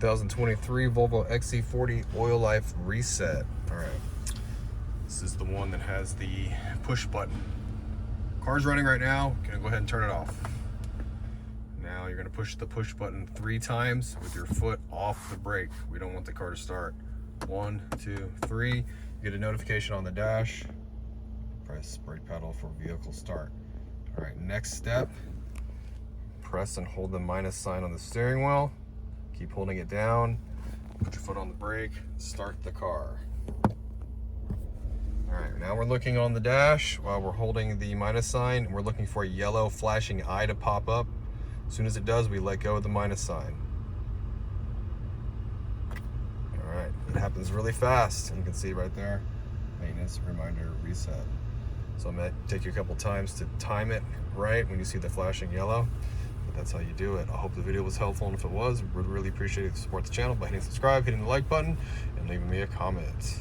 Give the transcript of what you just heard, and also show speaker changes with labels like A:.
A: 2023 Volvo XC40 oil life reset. All right, this is the one that has the push button. Car's running right now. Gonna go ahead and turn it off. Now you're gonna push the push button 3 times with your foot off the brake. We don't want the car to start. 1, 2, 3. You get a notification on the dash. Press brake pedal for vehicle start. All right, next step, press and hold the minus sign on the steering wheel. Keep holding it down, put your foot on the brake, start the car. All right, now we're looking on the dash while we're holding the minus sign, and we're looking for a yellow flashing eye to pop up. As soon as it does, we let go of the minus sign. All right, it happens really fast. You can see right there, maintenance reminder reset. So I'm gonna take you a couple times to time it right when you see the flashing yellow. But that's how you do it. I hope the video was helpful, and if it was, we'd really appreciate it if you support the channel by hitting subscribe, hitting the like button, and leaving me a comment.